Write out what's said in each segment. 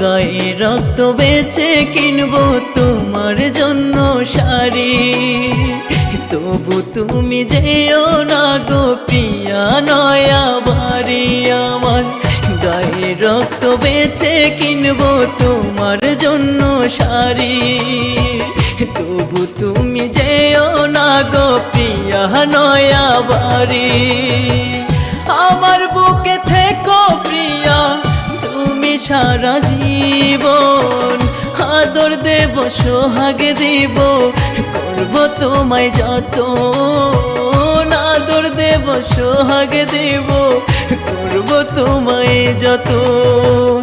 গায়ে রক্ত বেচে কিনবো তোমার জন্য শাড়ি, তবু তুমি যেও না গো প্রিয়া নয়া বাড়ি আমার। গায়ে রক্ত বেচে কিনবো তোমার জন্য শাড়ি, তবু তুমি যেও না গো প্রিয়া নয়া বাড়ি। আমার বুকে থেকো প্রিয়া তুমি সারা জীবন, আদর দেব সোহাগ দিব করব তোমায় যতন, আদর দেব সোহাগ দিব করব তোমায় যতন।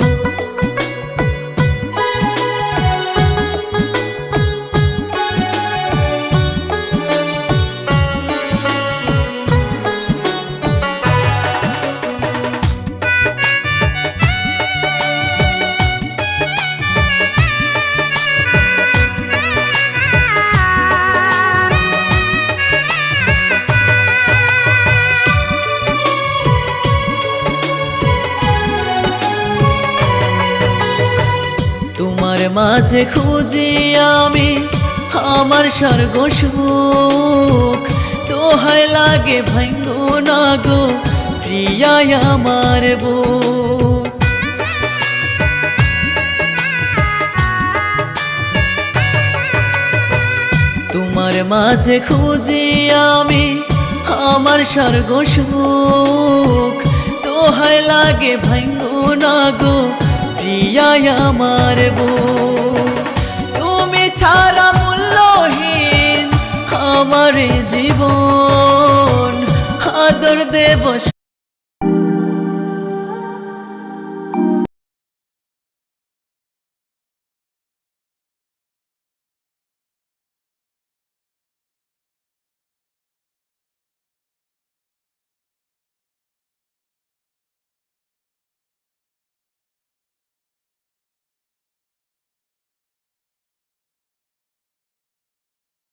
তোমার মাঝে খুঁজি আমি আমার স্বর্গ সুখ, দোহাই লাগে ভাঙ্গো না গো প্রিয়া আমার বুক। তোমার মাঝে খুঁজি আমি আমার স্বর্গ সুখ, দোহাই লাগে ভাঙ্গো না গো প্রিয়া আমার বুক। তুমি ছাড়া মূল্যহীন আমার জীবন, আদর দেব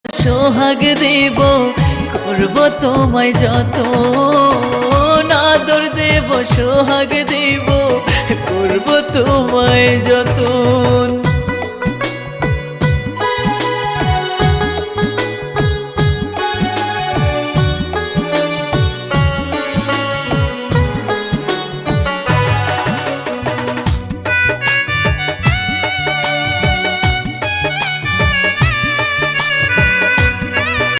সোহাগ দেব করব তোমায় যতন, আদর দেব সোহাগ দেব করব তোমায় যতন।